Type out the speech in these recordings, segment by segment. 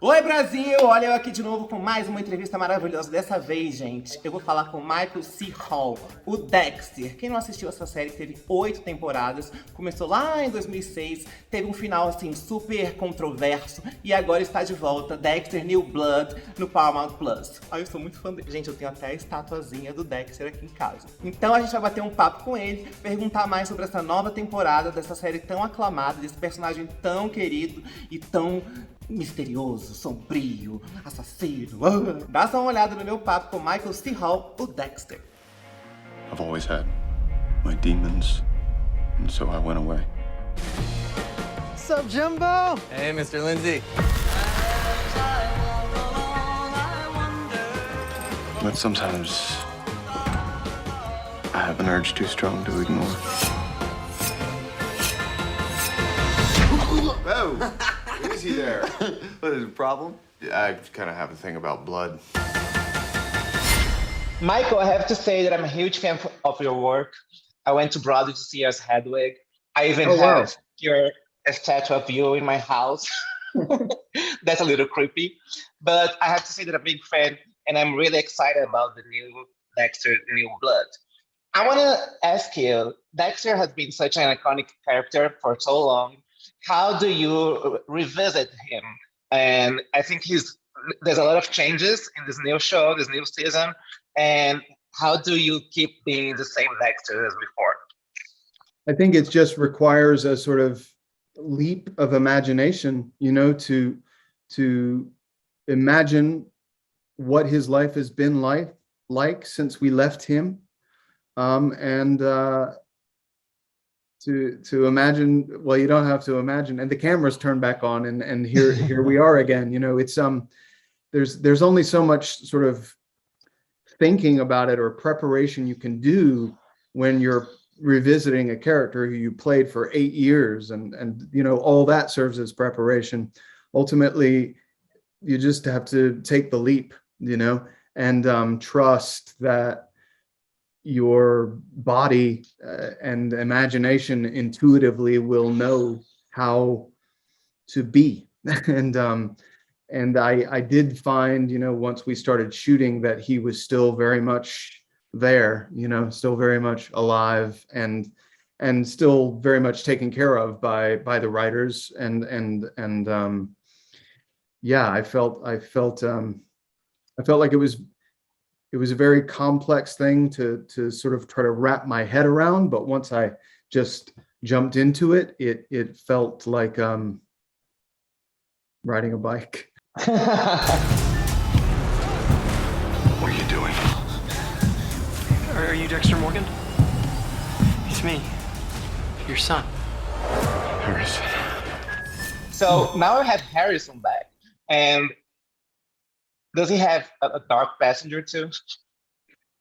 Oi, Brasil! Olha eu aqui de novo com mais uma entrevista maravilhosa. Dessa vez, gente, eu vou falar com Michael C. Hall, o Dexter. Quem não assistiu essa série, teve 8 temporadas, começou lá em 2006, teve um final, assim, super controverso, e agora está de volta, Dexter New Blood, no Paramount Plus. Ai, eu sou muito fã dele. Gente, eu tenho até a estatuazinha do Dexter aqui em casa. Então a gente vai bater um papo com ele, perguntar mais sobre essa nova temporada, dessa série tão aclamada, desse personagem tão querido e tão misterioso, sombrio, assassino. Dá só uma olhada no meu papo com Michael C. Hall, o Dexter. I've always had my demons, and so I went away. What's up, Jumbo? Hey, Mr. Lindsay. But sometimes I have an urge too strong to ignore. Oh, easy there. What is the problem? Yeah, I kind of have a thing about blood. Michael, I have to say that I'm a huge fan of your work. I went to Broadway to see you as Hedwig. I even have your statue of you in my house. That's a little creepy. But I have to say that I'm a big fan, and I'm really excited about the new Dexter, New Blood. I want to ask you, Dexter has been such an iconic character for so long. How do you revisit him? And I think there's a lot of changes in this new show, this new season. And how do you keep being the same Dexter as before? I think it just requires a sort of leap of imagination, you know, to imagine what his life has been like since we left him, and to imagine. Well, you don't have to imagine, and the cameras turn back on, and here we are again. You know, it's there's only so much sort of thinking about it or preparation you can do when you're revisiting a character who you played for 8 years, and you know, all that serves as preparation. Ultimately, you just have to take the leap, you know, and trust that your body and imagination intuitively will know how to be. And I did find, you know, once we started shooting, that he was still very much there, you know, still very much alive, and still very much taken care of by the writers, and yeah, I felt like it was a very complex thing to sort of try to wrap my head around, but once I just jumped into it, it felt like riding a bike. What are you doing? Are you Dexter Morgan? It's me, your son. Harrison. So now I have Harrison back. And does he have a dark passenger too?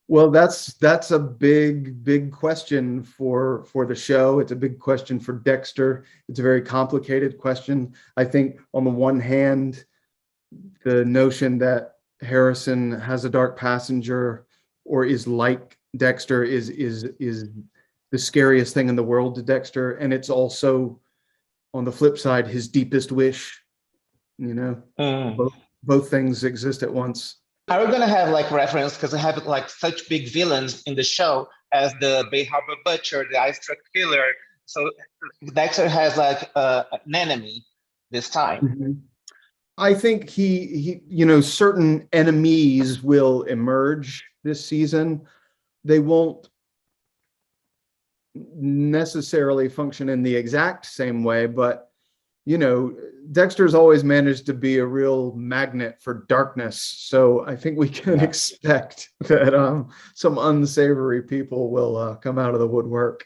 Well, that's a big question for the show. It's a big question for Dexter. It's a very complicated question. I think on the one hand, the notion that Harrison has a dark passenger or is like Dexter is the scariest thing in the world to Dexter, and it's also, on the flip side, his deepest wish. You know, both things exist at once. Are we gonna have like reference, because we have like such big villains in the show as the Bay Harbor Butcher, the Ice Truck Killer? So Dexter has like an enemy this time. Mm-hmm. I think he you know, certain enemies will emerge this season. They won't necessarily function in the exact same way, but you know, Dexter's always managed to be a real magnet for darkness. So I think we can expect that some unsavory people will come out of the woodwork.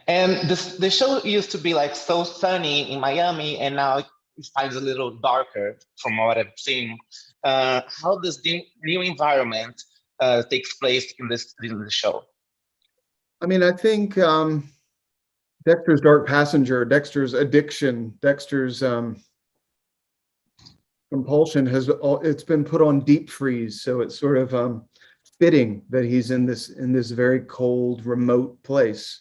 And the show used to be like so sunny in Miami, and now it finds a little darker from what I've seen. How does the new environment takes place in the show? I mean, I think Dexter's dark passenger, Dexter's addiction, Dexter's compulsion it's been put on deep freeze, so it's sort of fitting that he's in this very cold, remote place.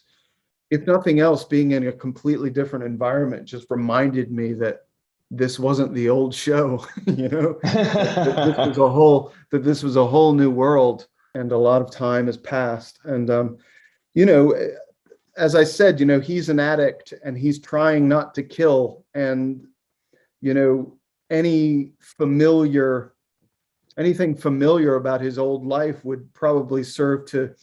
If nothing else, being in a completely different environment just reminded me that this wasn't the old show, you know, that this was a whole new world, and a lot of time has passed. And you know, as I said, you know, he's an addict and he's trying not to kill, and you know, anything familiar about his old life would probably serve to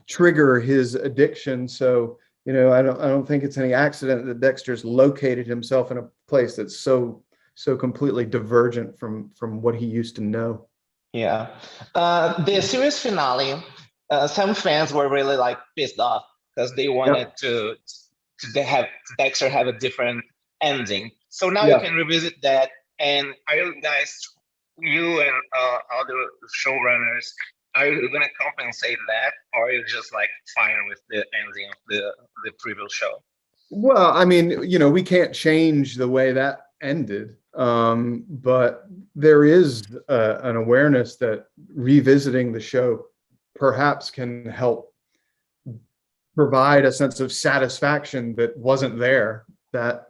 trigger his addiction. So, you know, I don't think it's any accident that Dexter's located himself in a place that's so completely divergent from what he used to know. Yeah. The series finale, some fans were really like pissed off because they wanted to have Dexter have a different ending. So now you can revisit that. And are you guys, you and other showrunners, are you going to compensate that, or are you just like fine with the ending of the previous show? Well, I mean, you know, we can't change the way that ended, but there is an awareness that revisiting the show perhaps can help provide a sense of satisfaction that wasn't there that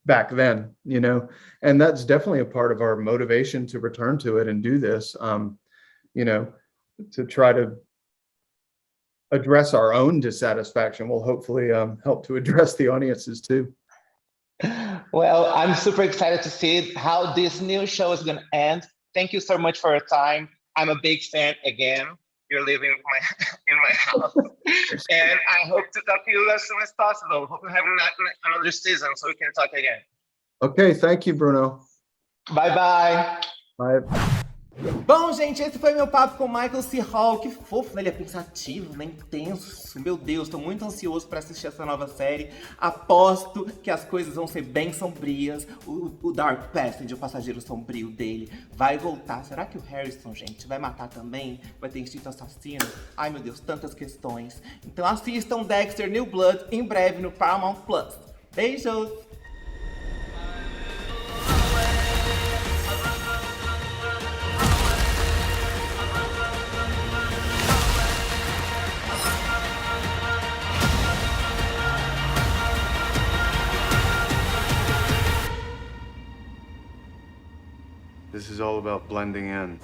back then, you know, and that's definitely a part of our motivation to return to it and do this, you know, to try to address our own dissatisfaction will hopefully help to address the audiences too. Well, I'm super excited to see how this new show is going to end. Thank you so much for your time. I'm a big fan again. You're living in my house. And I hope to talk to you as soon as possible. Hope we have another season so we can talk again. Okay, thank you, Bruno. Bye-bye. Bye. Bom, gente, esse foi meu papo com o Michael C. Hall. Que fofo, né? Ele é pensativo, né? Intenso. Meu Deus, tô muito ansioso pra assistir essa nova série. Aposto que as coisas vão ser bem sombrias. O Dark Passage, o passageiro sombrio dele, vai voltar. Será que o Harrison, gente, vai matar também? Vai ter instinto assassino? Ai, meu Deus, tantas questões. Então assistam Dexter New Blood em breve no Paramount+. Beijos! This is all about blending in.